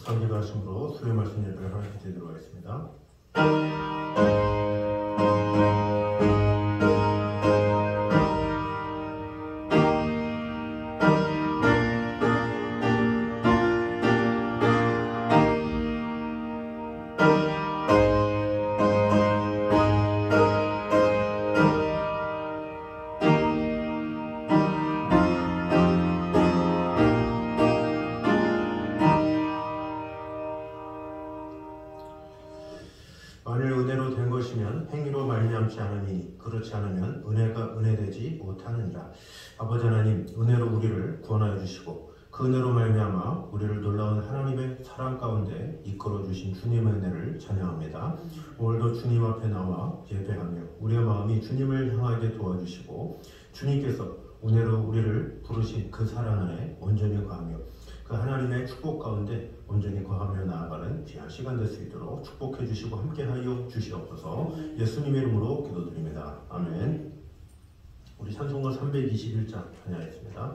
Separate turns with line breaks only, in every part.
묵상 기도하심으로 수요 말씀 예배를 하게 되도록 하겠습니다. 만일 은혜로 된 것이면 행위로 말미암지 않으니 그렇지 않으면 은혜가 은혜되지 못하느니라. 아버지 하나님, 은혜로 우리를 구원하여 주시고 그 은혜로 말미암아 우리를 놀라운 하나님의 사랑 가운데 이끌어 주신 주님의 은혜를 찬양합니다. 오늘도 주님 앞에 나와 예배하며 우리의 마음이 주님을 향하게 도와주시고 주님께서 은혜로 우리를 부르신 그 사랑 안에 온전히 거하며 그 하나님의 축복 가운데 온전히 거하며 나아가는 귀한 시간 될 수 있도록 축복해 주시고 함께하여 주시옵소서. 예수님의 이름으로 기도드립니다. 아멘. 우리 찬송가 321장 찬양하겠습니다.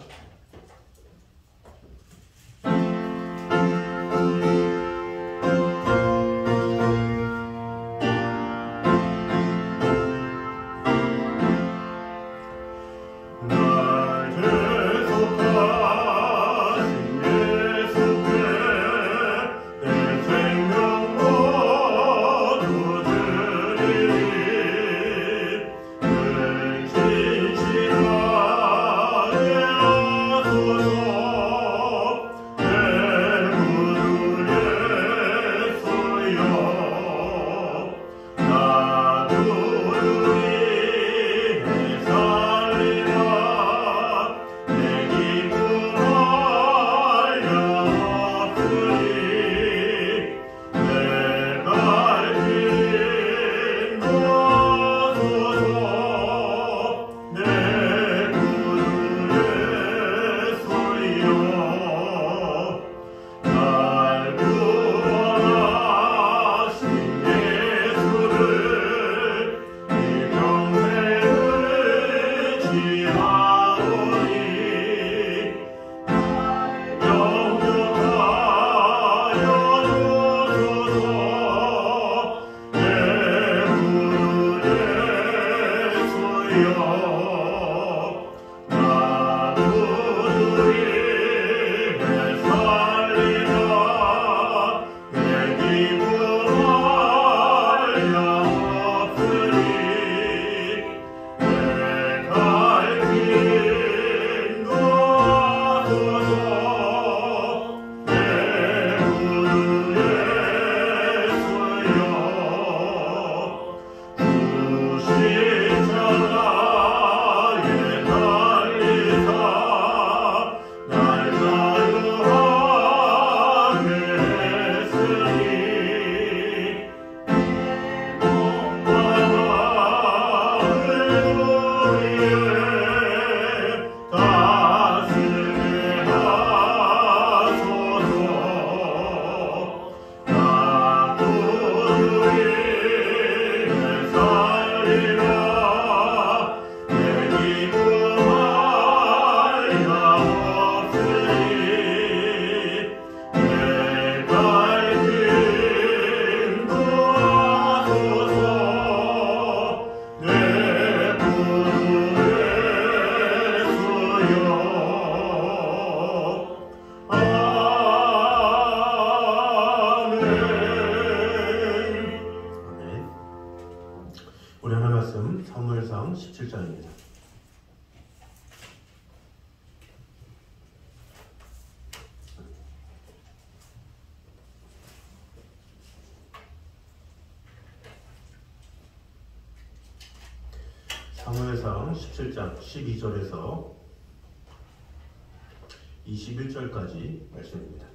우리 하나 말씀 사무엘상 17장입니다. 사무엘상 17장 12절에서 21절까지 말씀입니다.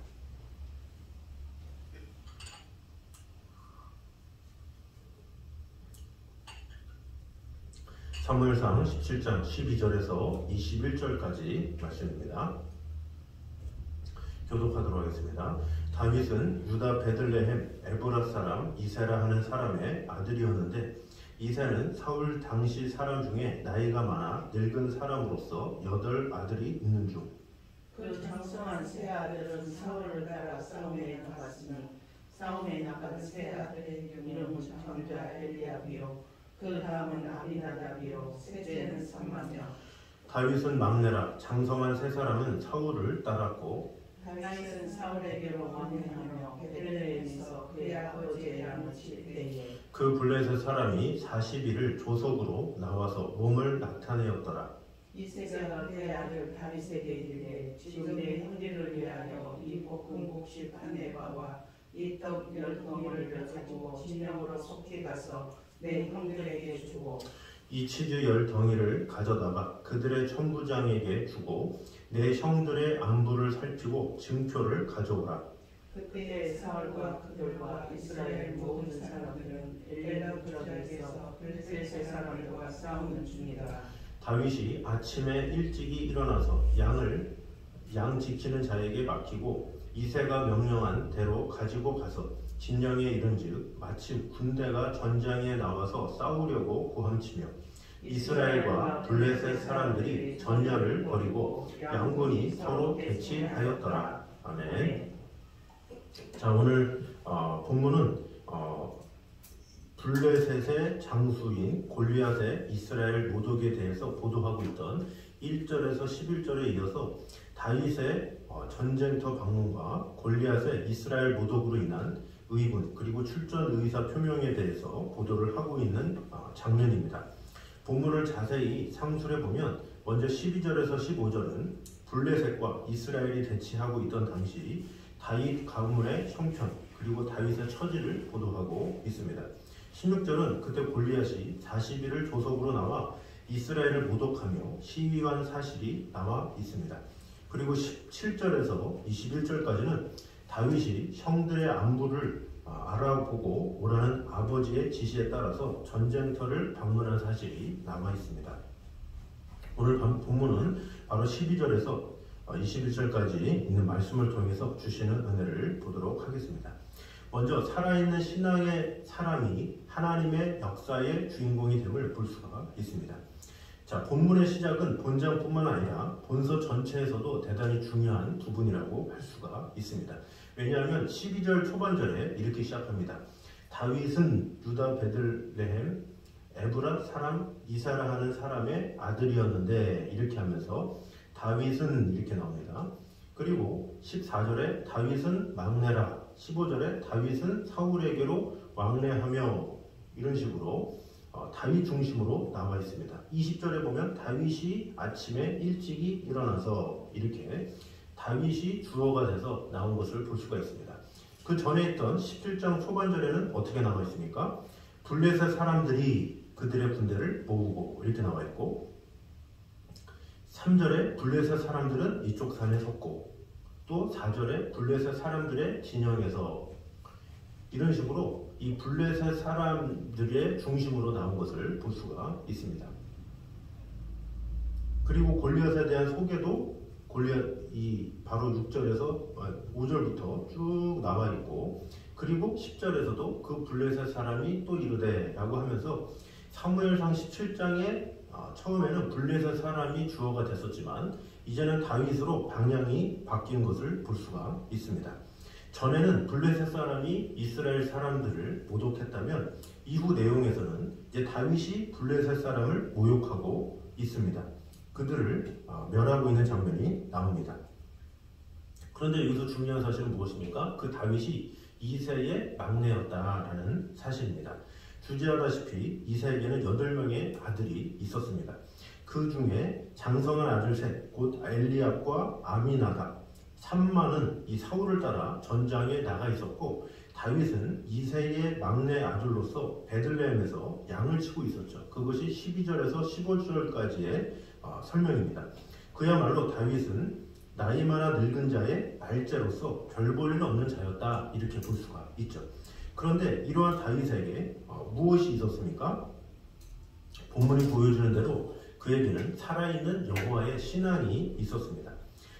사무엘상 17장 12절에서 21절까지 말씀입니다. 교독하도록 하겠습니다. 다윗은 유다 베들레헴 에브라 사람 이세라 하는 사람의 아들이었는데 이세는 사울 당시 사람 중에 나이가 많아 늙은 사람으로서 8 아들이 있는 중
그 장성한 세 아들은 사울을 따라 싸움에 나갔으니 싸움에 나간 세 아들의 이름은 전자 엘리압이요 그 다음은 아비나답이요 셋째는 삼마며.
다윗은 막내라. 장성한 세 사람은 사울을 따랐고
다윗은 사울에게로 왕래하며 베들레헴에서 그의 아버지의 양을 칠 때에
그 블레셋 사람이 40일을 조석으로 나와서 몸을 나타내었더라.
이새가 그의 아들 다윗에게 이르되 지금 내 형제를 위하여 이 볶은 곡식 한 에바와 이 떡 10덩이를 가지고 진영으로 속히 가서 내 형들에게 주고
이 치즈 10덩이를 가져다가 그들의 천부장에게 주고 내 형들의 안부를 살피고 증표를 가져오라.
그때에 사울과 그들과 이스라엘 모든 사람들은 엘레나 지역에서 블레셋 사람들과 싸우는 중이다.
다윗이 아침에 일찍이 일어나서 양 지키는 자에게 맡기고 이새가 명령한 대로 가지고 가서 진영에 이른즉 마치 군대가 전장에 나와서 싸우려고 고함치며 이스라엘과 블레셋 사람들이 전열을 벌이고 양군이 서로 대치하였더라. 아멘. 자, 오늘 본문은 블레셋의 장수인 골리앗의 이스라엘 모독에 대해서 보도하고 있던 1절에서 11절에 이어서 다윗의 전쟁터 방문과 골리앗의 이스라엘 모독으로 인한 의분 그리고 출전 의사 표명에 대해서 보도를 하고 있는 장면입니다. 본문을 자세히 상술해 보면 먼저 12절에서 15절은 블레셋과 이스라엘이 대치하고 있던 당시 다윗 가문의 형편 그리고 다윗의 처지를 보도하고 있습니다. 16절은 그때 골리앗이 40일을 조석으로 나와 이스라엘을 모독하며 시위한 사실이 나와 있습니다. 그리고 17절에서 21절까지는 다윗이 형들의 안부를 알아보고 오라는 아버지의 지시에 따라서 전쟁터를 방문한 사실이 남아 있습니다. 오늘 본문은 바로 12절에서 21절까지 있는 말씀을 통해서 주시는 은혜를 보도록 하겠습니다. 먼저 살아있는 신앙의 사람이 하나님의 역사의 주인공이 됨을 볼 수가 있습니다. 자, 본문의 시작은 본장뿐만 아니라 본서 전체에서도 대단히 중요한 부분이라고 할 수가 있습니다. 왜냐하면 12절 초반절에 이렇게 시작합니다. 다윗은 유다 베들레헴 에브라 사람 이사라 하는 사람의 아들이었는데 이렇게 하면서 다윗은 이렇게 나옵니다. 그리고 14절에 다윗은 막내라 15절에 다윗은 사울에게로 왕래하며 이런 식으로 다윗 중심으로 나와 있습니다. 20절에 보면 다윗이 아침에 일찍이 일어나서 이렇게 다윗이 주어가 돼서 나온 것을 볼 수가 있습니다. 그 전에 있던 17장 초반절에는 어떻게 나와 있습니까? 블레셋 사람들이 그들의 군대를 모으고 이렇게 나와 있고 3절에 블레셋 사람들은 이쪽 산에 섰고 또 4절에 블레셋 사람들의 진영에서 이런 식으로 이 블레셋 사람들의 중심으로 나온 것을 볼 수가 있습니다. 그리고 골리앗에 대한 소개도 골리앗이 바로 6절에서 5절부터 쭉 나와 있고 그리고 10절에서도 그 블레셋 사람이 또 이르되 라고 하면서 사무엘상 17장에 처음에는 블레셋 사람이 주어가 됐었지만 이제는 다윗으로 방향이 바뀐 것을 볼 수가 있습니다. 전에는 블레셋 사람이 이스라엘 사람들을 모독했다면 이후 내용에서는 이제 다윗이 블레셋 사람을 모욕하고 있습니다. 그들을 멸하고 있는 장면이 나옵니다. 그런데 여기서 중요한 사실은 무엇입니까? 그 다윗이 이새의 막내였다라는 사실입니다. 주제하다시피 이새에게는 8명의 아들이 있었습니다. 그 중에 장성한 아들 셋, 곧 엘리압과 아미나답, 삼마는 이 사울을 따라 전장에 나가 있었고 다윗은 이새의 막내 아들로서 베들레헴에서 양을 치고 있었죠. 그것이 12절에서 15절까지의 설명입니다. 그야말로 다윗은 나이 많아 늙은 자의 말제로서 별 볼 일 없는 자였다 이렇게 볼 수가 있죠. 그런데 이러한 다윗에게 무엇이 있었습니까? 본문이 보여주는 대로 그에게는 살아있는 여호와의 신앙이 있었습니다.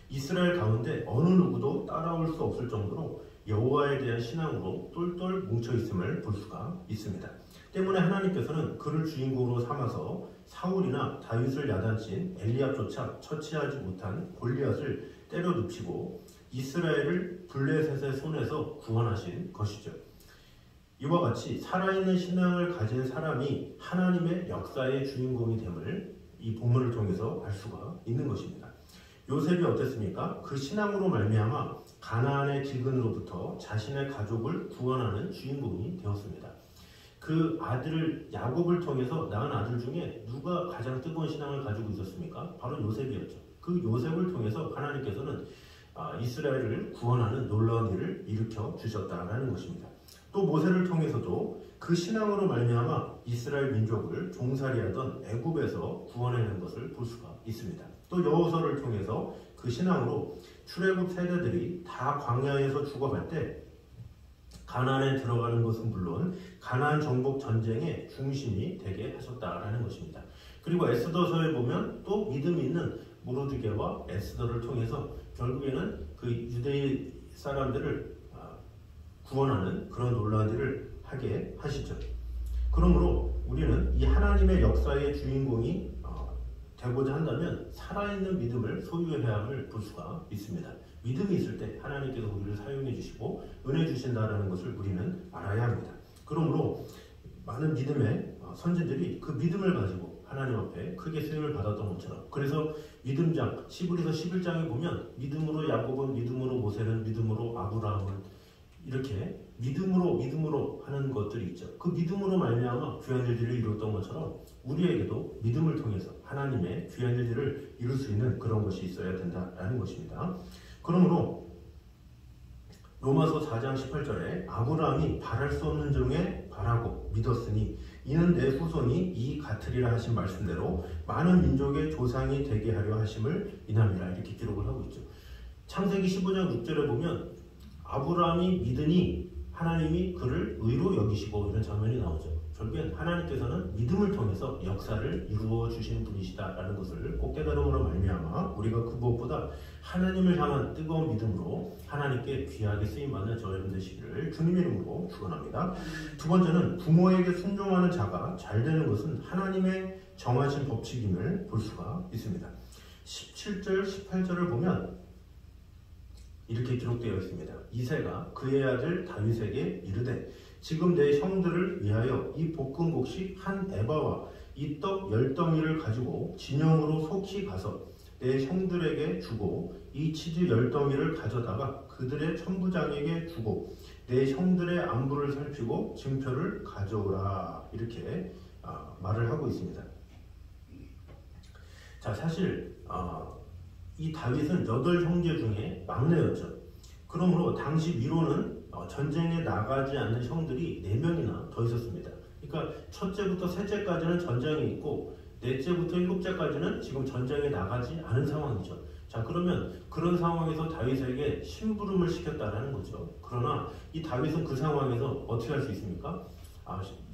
이스라엘 가운데 어느 누구도 따라올 수 없을 정도로 여호와에 대한 신앙으로 똘똘 뭉쳐 있음을 볼 수가 있습니다. 때문에 하나님께서는 그를 주인공으로 삼아서 사울이나 다윗을 야단친 엘리압조차 처치하지 못한 골리앗을 때려 눕히고 이스라엘을 블레셋의 손에서 구원하신 것이죠. 이와 같이 살아있는 신앙을 가진 사람이 하나님의 역사의 주인공이 됨을 이 본문을 통해서 알 수가 있는 것입니다. 요셉이 어땠습니까? 그 신앙으로 말미암아 가나안의 기근으로부터 자신의 가족을 구원하는 주인공이 되었습니다. 그 아들 야곱을 통해서 낳은 아들 중에 누가 가장 뜨거운 신앙을 가지고 있었습니까? 바로 요셉이었죠. 그 요셉을 통해서 하나님께서는 이스라엘을 구원하는 놀라운 일을 일으켜 주셨다라는 것입니다. 또 모세를 통해서도 그 신앙으로 말미암아 이스라엘 민족을 종살이하던 애굽에서 구원해낸 것을 볼 수가 있습니다. 또 여호수아를 통해서 그 신앙으로 출애굽 세대들이 다 광야에서 죽어갈 때 가나안에 들어가는 것은 물론 가나안 정복 전쟁의 중심이 되게 하셨다라는 것입니다. 그리고 에스더서에 보면 또 믿음 있는 모르드게와 에스더를 통해서 결국에는 그 유대 사람들을 구원하는 그런 놀라운 일을 하게 하시죠. 그러므로 우리는 이 하나님의 역사의 주인공이 되고자 한다면 살아있는 믿음을 소유해야 함을 볼 수가 있습니다. 믿음이 있을 때 하나님께서 우리를 사용해 주시고 은혜 주신다는 것을 우리는 알아야 합니다. 그러므로 많은 믿음의 선지들이 그 믿음을 가지고 하나님 앞에 크게 쓰임을 받았던 것처럼, 그래서 믿음장 시브리서 11장에 보면 믿음으로 야곱은, 믿음으로 모세는, 믿음으로 아브라함은, 이렇게 믿음으로 하는 것들이 있죠. 그 믿음으로 말미암아 귀한 일들을 이루었던 것처럼 우리에게도 믿음을 통해서 하나님의 귀한 일들을 이룰 수 있는 그런 것이 있어야 된다라는 것입니다. 그러므로 로마서 4장 18절에 아브라함이 바랄 수 없는 중에 바라고 믿었으니 이는 내 후손이 이 같으리라 하신 말씀대로 많은 민족의 조상이 되게 하려 하심을 인함이라, 이렇게 기록을 하고 있죠. 창세기 15장 6절에 보면 아브라함이 믿으니 하나님이 그를 의로 여기시고, 이런 장면이 나오죠. 결국엔 하나님께서는 믿음을 통해서 역사를 이루어 주시는 분이시다라는 것을 꼭 깨달음으로 말미암아 우리가 그 무엇보다 하나님을 향한 뜨거운 믿음으로 하나님께 귀하게 쓰임받는 저와 여러분 되시기를 주님 이름으로 축원합니다. 두 번째는 부모에게 순종하는 자가 잘 되는 것은 하나님의 정하신 법칙임을 볼 수가 있습니다. 17절 18절을 보면 이렇게 기록되어 있습니다. 이새가 그의 아들 다윗에게 이르되 지금 내 형들을 위하여 이 볶은 곡식 한 에바와 이 떡 10덩이를 가지고 진영으로 속히 가서 내 형들에게 주고 이 치즈 10덩이를 가져다가 그들의 천부장에게 주고 내 형들의 안부를 살피고 증표를 가져오라, 이렇게 말을 하고 있습니다. 자, 사실 이 다윗은 8형제 중에 막내였죠. 그러므로 당시 미로는 전쟁에 나가지 않는 형들이 4명이나 더 있었습니다. 그러니까 첫째부터 셋째까지는 전장에 있고 넷째부터 일곱째까지는 지금 전쟁에 나가지 않은 상황이죠. 자, 그러면 그런 상황에서 다윗에게 심부름을 시켰다라는 거죠. 그러나 이 다윗은 그 상황에서 어떻게 할 수 있습니까?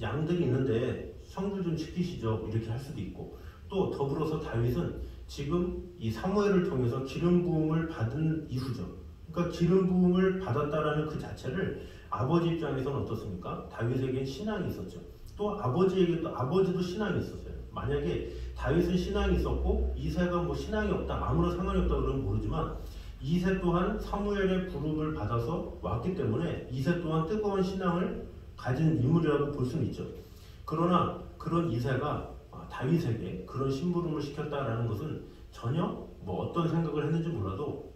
양들이 있는데 형들 좀 지키시죠, 이렇게 할 수도 있고, 또 더불어서 다윗은 지금 이 사무엘을 통해서 기름 부음을 받은 이후죠. 그러니까 기름 부음을 받았다라는 그 자체를 아버지 입장에서는 어떻습니까? 다윗에게 신앙이 있었죠. 또 아버지도 신앙이 있었어요. 만약에 다윗은 신앙이 있었고 이새가 뭐 신앙이 없다, 아무런 상관이 없다 그러면 모르지만 이새 또한 사무엘의 부름을 받아서 왔기 때문에 이새 또한 뜨거운 신앙을 가진 인물이라고 볼 수는 있죠. 그러나 그런 이새가 다윗에게 그런 심부름을 시켰다라는 것은 전혀 뭐 어떤 생각을 했는지 몰라도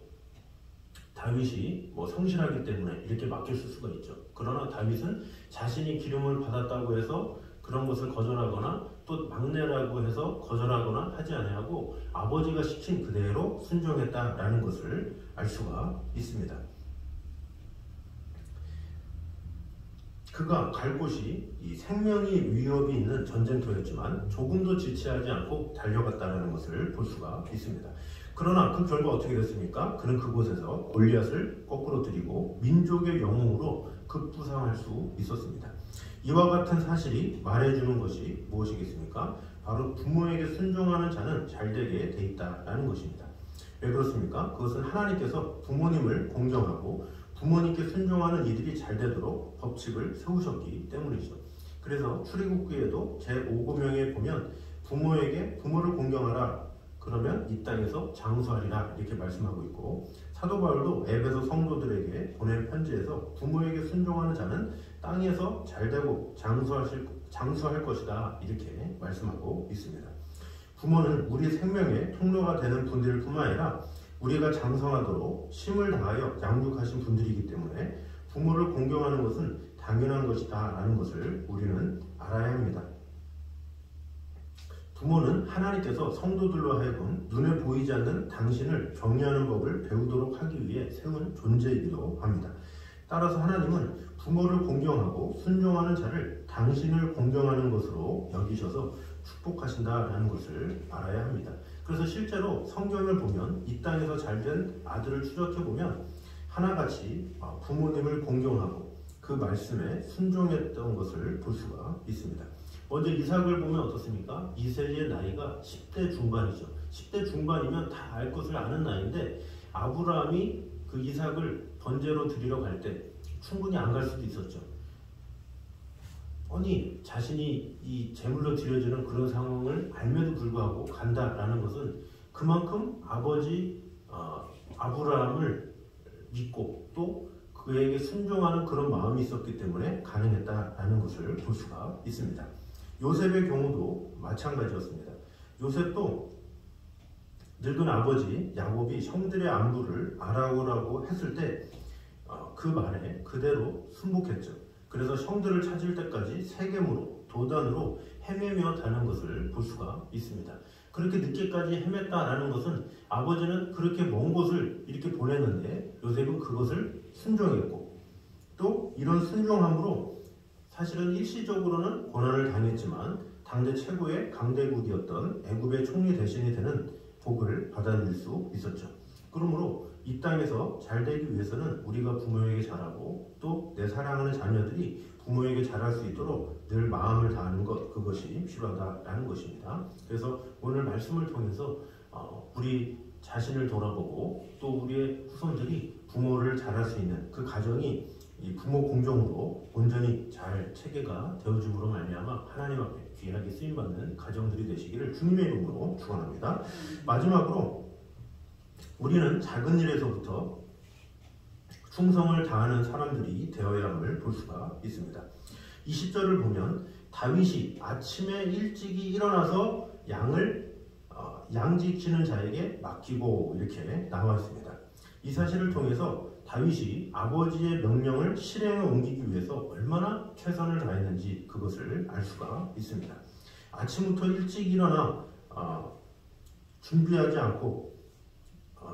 다윗이 뭐 성실하기 때문에 이렇게 맡겼을 수가 있죠. 그러나 다윗은 자신이 기름을 받았다고 해서 그런 것을 거절하거나 또 막내라고 해서 거절하거나 하지 아니하고 아버지가 시킨 그대로 순종했다라는 것을 알 수가 있습니다. 그가 갈 곳이 이 생명이 위협이 있는 전쟁터였지만 조금도 지체하지 않고 달려갔다는 것을 볼 수가 있습니다. 그러나 그 결과 어떻게 됐습니까? 그는 그곳에서 골리앗을 거꾸로 들이고 민족의 영웅으로 급부상할 수 있었습니다. 이와 같은 사실이 말해주는 것이 무엇이겠습니까? 바로 부모에게 순종하는 자는 잘되게 돼 있다는 것입니다. 왜 그렇습니까? 그것은 하나님께서 부모님을 공경하고 부모님께 순종하는 이들이 잘되도록 법칙을 세우셨기 때문이죠. 그래서 출애굽기에도 제5구명에 보면 부모를 공경하라. 그러면 이 땅에서 장수하리라 이렇게 말씀하고 있고, 사도 바울도 에베소 성도들에게 보낸 편지에서 부모에게 순종하는 자는 땅에서 잘되고 장수할 것이다 이렇게 말씀하고 있습니다. 부모는 우리 생명의 통로가 되는 분들일 뿐만 아니라 우리가 장성하도록 힘을 다하여 양육하신 분들이기 때문에 부모를 공경하는 것은 당연한 것이다 라는 것을 우리는 알아야 합니다. 부모는 하나님께서 성도들로 하여금 눈에 보이지 않는 당신을 정의하는 법을 배우도록 하기 위해 세운 존재이기도 합니다. 따라서 하나님은 부모를 공경하고 순종하는 자를 당신을 공경하는 것으로 여기셔서 축복하신다라는 것을 알아야 합니다. 그래서 실제로 성경을 보면 이 땅에서 잘된 아들을 추적해보면 하나같이 부모님을 공경하고 그 말씀에 순종했던 것을 볼 수가 있습니다. 먼저 이삭을 보면 어떻습니까? 이삭의 나이가 10대 중반이죠. 10대 중반이면 다 알 것을 아는 나이인데 아브라함이 그 이삭을 번제로 드리러 갈 때 충분히 안 갈 수도 있었죠. 아니 자신이 이 제물로 드려지는 그런 상황을 알면도 불구하고 간다라는 것은 그만큼 아버지 아브라함을 믿고 또 그에게 순종하는 그런 마음이 있었기 때문에 가능했다라는 것을 볼 수가 있습니다. 요셉의 경우도 마찬가지였습니다. 요셉도 늙은 아버지 야곱이 형들의 안부를 알아오라고 했을 때 그 말에 그대로 순복했죠. 그래서 형들을 찾을 때까지 세겜으로 도단으로 헤매며 다는 것을 볼 수가 있습니다. 그렇게 늦게까지 헤맸다라는 것은 아버지는 그렇게 먼 곳을 이렇게 보냈는데 요셉은 그것을 순종했고, 또 이런 순종함으로 사실은 일시적으로는 고난을 당했지만 당대 최고의 강대국이었던 애굽의 총리 대신이 되는 복을 받아들일 수 있었죠. 그러므로 이 땅에서 잘 되기 위해서는 우리가 부모에게 잘하고 또 내 사랑하는 자녀들이 부모에게 잘할 수 있도록 늘 마음을 다하는 것, 그것이 필요하다라는 것입니다. 그래서 오늘 말씀을 통해서 우리 자신을 돌아보고 또 우리의 후손들이 부모를 잘할 수 있는 그 가정이 이 부모 공정으로 온전히 잘 체계가 되어줌으로 말미암아 하나님 앞에 귀하게 쓰임받는 가정들이 되시기를 주님의 이름으로 축원합니다. 마지막으로 우리는 작은 일에서부터 충성을 다하는 사람들이 되어야 함을 볼 수가 있습니다. 20절을 보면 다윗이 아침에 일찍이 일어나서 양 지키는 자에게 맡기고 이렇게 나와 있습니다. 이 사실을 통해서 다윗이 아버지의 명령을 실행에 옮기기 위해서 얼마나 최선을 다했는지 그것을 알 수가 있습니다. 아침부터 일찍 일어나 준비하지 않고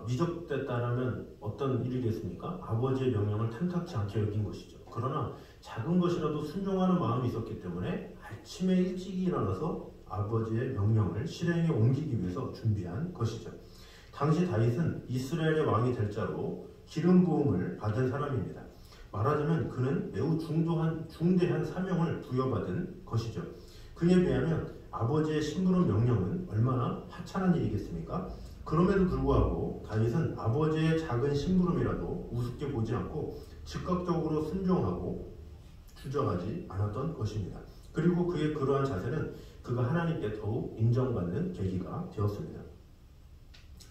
미적됐다라면 어떤 일이겠습니까? 아버지의 명령을 탐탁치 않게 여긴 것이죠. 그러나 작은 것이라도 순종하는 마음이 있었기 때문에 아침에 일찍 일어나서 아버지의 명령을 실행에 옮기기 위해서 준비한 것이죠. 당시 다윗은 이스라엘의 왕이 될 자로 기름 부음을 받은 사람입니다. 말하자면 그는 매우 중대한 사명을 부여받은 것이죠. 그에 비하면 아버지의 심부름 명령은 얼마나 하찮은 일이겠습니까? 그럼에도 불구하고 다윗은 아버지의 작은 심부름이라도 우습게 보지 않고 즉각적으로 순종하고 주저하지 않았던 것입니다. 그리고 그의 그러한 자세는 그가 하나님께 더욱 인정받는 계기가 되었습니다.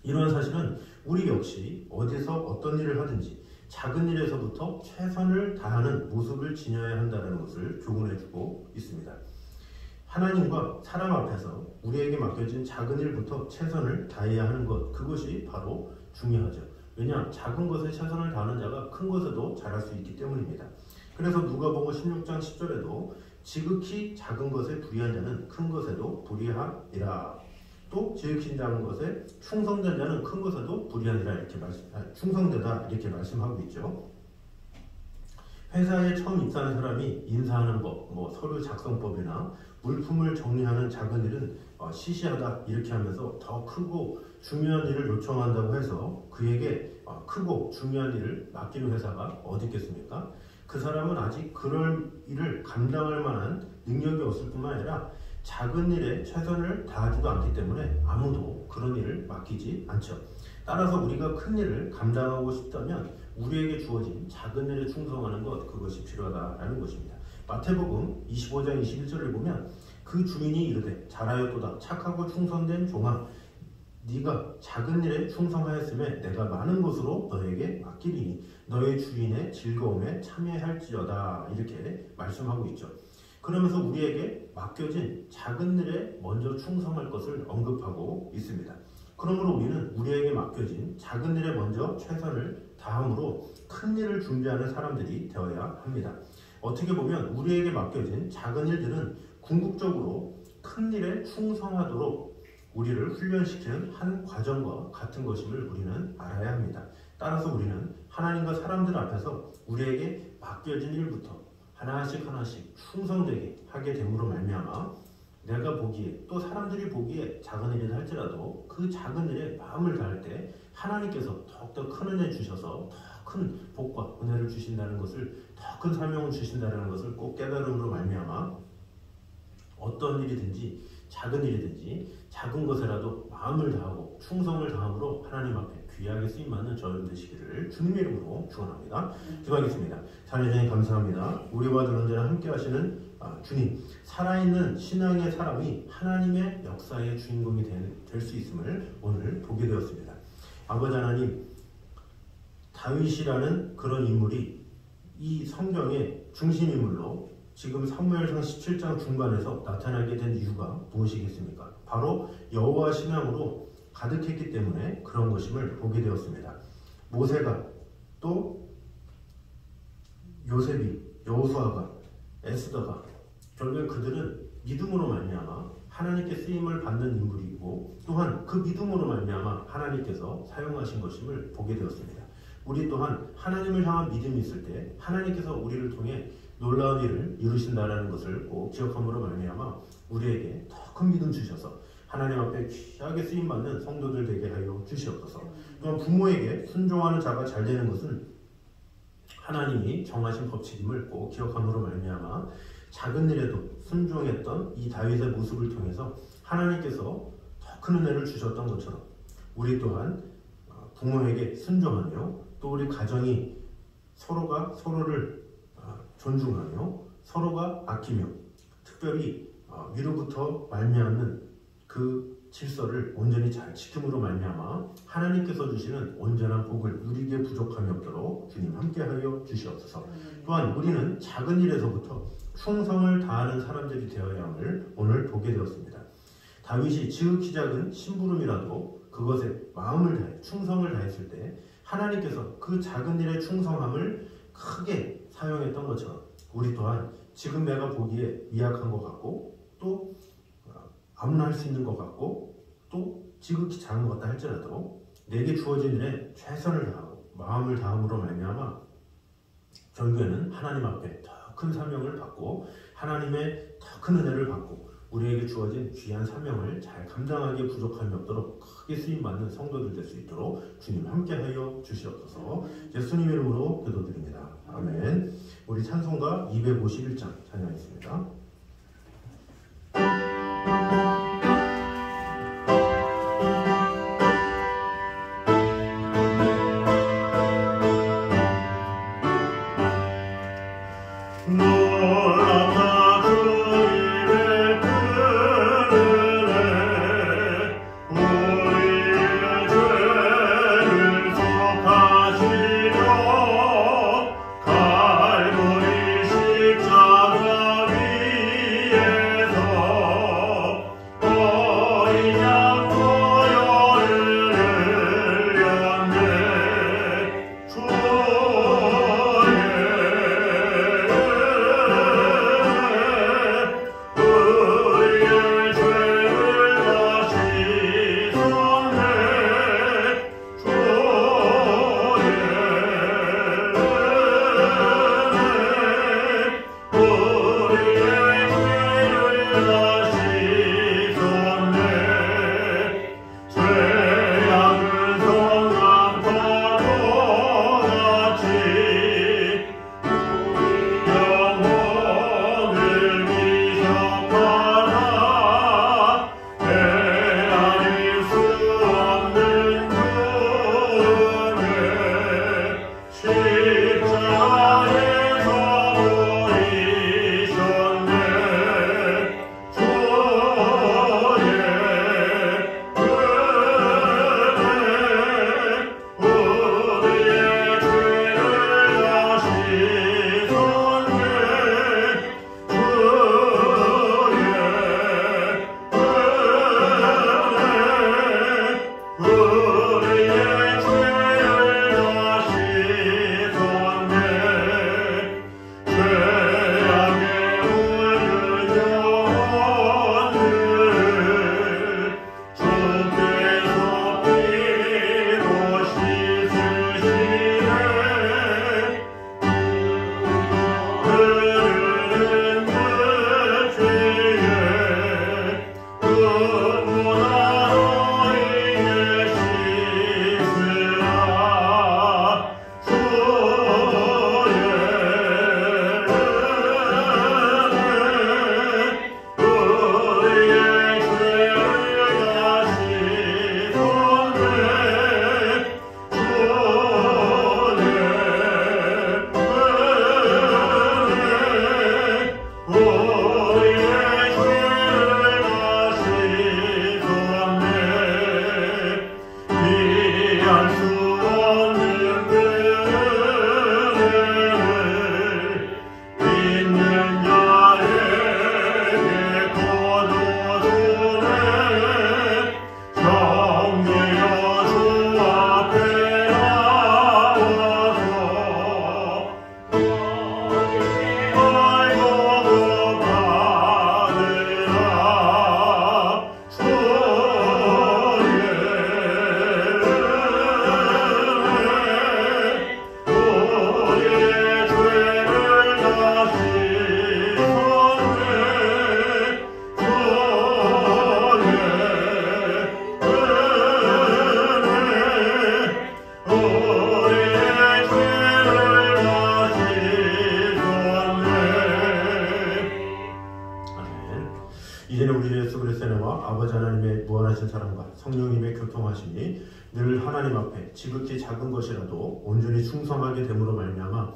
이러한 사실은 우리 역시 어디서 어떤 일을 하든지 작은 일에서부터 최선을 다하는 모습을 지녀야 한다는 것을 교훈해주고 있습니다. 하나님과 사람 앞에서 우리에게 맡겨진 작은 일부터 최선을 다해야 하는 것, 그것이 바로 중요하죠. 왜냐? 작은 것에 최선을 다하는 자가 큰 것에도 잘할 수 있기 때문입니다. 그래서 누가복음 16장 10절에도 지극히 작은 것에 불의한 자는 큰 것에도 불의하니라. 또 지극히 작은 것에 충성된 자는 큰 것에도 불의하니라 충성되다 이렇게 말씀하고 있죠. 회사에 처음 입사하는 사람이 인사하는 법, 서류 작성법이나 물품을 정리하는 작은 일은 시시하다 이렇게 하면서 더 크고 중요한 일을 요청한다고 해서 그에게 크고 중요한 일을 맡기는 회사가 어디 있겠습니까? 그 사람은 아직 그럴 일을 감당할 만한 능력이 없을 뿐만 아니라 작은 일에 최선을 다하지도 않기 때문에 아무도 그런 일을 맡기지 않죠. 따라서 우리가 큰 일을 감당하고 싶다면 우리에게 주어진 작은 일에 충성하는 것, 그것이 필요하다라는 것입니다. 마태복음 25장 21절을 보면 그 주인이 이르되 잘하였도다 착하고 충성된 종아 네가 작은 일에 충성하였음에 내가 많은 것으로 너에게 맡기리니 너의 주인의 즐거움에 참여할지어다 이렇게 말씀하고 있죠. 그러면서 우리에게 맡겨진 작은 일에 먼저 충성할 것을 언급하고 있습니다. 그러므로 우리는 우리에게 맡겨진 작은 일에 먼저 최선을 다함으로 큰 일을 준비하는 사람들이 되어야 합니다. 어떻게 보면 우리에게 맡겨진 작은 일들은 궁극적으로 큰 일에 충성하도록 우리를 훈련시키는 한 과정과 같은 것임을 우리는 알아야 합니다. 따라서 우리는 하나님과 사람들 앞에서 우리에게 맡겨진 일부터 하나씩 충성되게 하게 됨으로 말미암아 내가 보기에 또 사람들이 보기에 작은 일이라 할지라도 그 작은 일에 마음을 다할 때 하나님께서 더욱더 큰 은혜 주셔서 더 큰 복과 은혜를 주신다는 것을 더 큰 사명을 주신다는 것을 꼭 깨달음으로 말미암아 어떤 일이든지 작은 일이든지 작은 것에라도 마음을 다하고 충성을 다함으로 하나님 앞에 귀하게 쓰임받는 저여러분 되시기를 주님의 이름으로 축원합니다. 기도하겠습니다. 자녀님 감사합니다. 우리와 늘 언제나 함께 하시는 주님, 살아있는 신앙의 사람이 하나님의 역사의 주인공이 될 수 있음을 오늘 보게 되었습니다. 아버지 하나님, 다윗이라는 그런 인물이 이 성경의 중심인물로 지금 사무엘상 17장 중반에서 나타나게 된 이유가 무엇이겠습니까? 바로 여호와 신앙으로 가득했기 때문에 그런 것임을 보게 되었습니다. 모세가 또 요셉이, 여호수아가, 에스더가 결국 그들은 믿음으로 말미암아 하나님께 쓰임을 받는 인물이고 또한 그 믿음으로 말미암아 하나님께서 사용하신 것임을 보게 되었습니다. 우리 또한 하나님을 향한 믿음이 있을 때 하나님께서 우리를 통해 놀라운 일을 이루신다는 것을 꼭 기억함으로 말미암아 우리에게 더 큰 믿음 주셔서 하나님 앞에 귀하게 쓰임받는 성도들 되게 하여 주시옵소서. 또한 부모에게 순종하는 자가 잘 되는 것은 하나님이 정하신 법칙임을 꼭 기억함으로 말미암아 작은 일에도 순종했던 이 다윗의 모습을 통해서 하나님께서 더 큰 은혜를 주셨던 것처럼 우리 또한 부모에게 순종하며 또 우리 가정이 서로가 서로를 존중하며 서로가 아끼며 특별히 위로부터 말미암는 그 질서를 온전히 잘 지킴으로 말미암아 하나님께서 주시는 온전한 복을 누리게 부족함이 없도록 주님 함께하여 주시옵소서. 또한 우리는 작은 일에서부터 충성을 다하는 사람들이 되어야 함을 오늘 보게 되었습니다. 다윗이 지극히 작은 심부름이라도 그것에 마음을 다해 충성을 다했을 때 하나님께서 그 작은 일의 충성함을 크게 사용했던 것처럼 우리 또한 지금 내가 보기에 미약한 것 같고 또 아무나 할 수 있는 것 같고 또 지극히 작은 것 같다 할지라도 내게 주어진 일에 최선을 다하고 마음을 다함으로 말미암아 결국에는 하나님 앞에 더 큰 사명을 받고 하나님의 더 큰 은혜를 받고 우리에게 주어진 귀한 사명을 잘 감당하기에 부족함이 없도록 크게 쓰임받는 성도들 될 수 있도록 주님 함께하여 주시옵소서. 예수님 이름으로 기도드립니다. 아멘. 우리 찬송가 251장 찬양하겠습니다. 아버지 하나님의 무한하신 사랑과 성령님의 교통하심이 늘 하나님 앞에 지극히 작은 것이라도 온전히 충성하게 됨으로 말미암아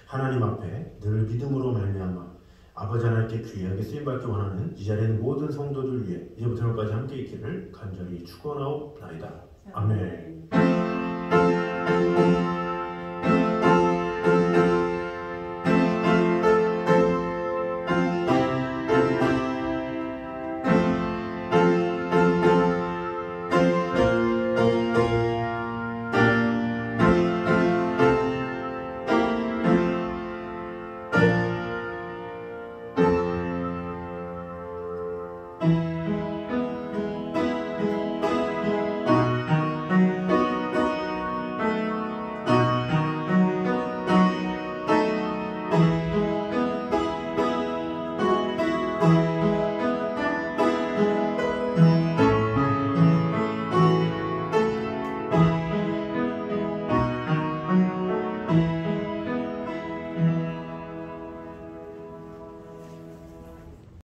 하나님 앞에 늘 믿음으로 말미암아 아버지 하나님께 귀하게 쓰임받기 원하는 이 자리에 있는 모든 성도들 위해 이제부터 오늘까지 함께 있기를 간절히 축원하옵나이다. 아멘.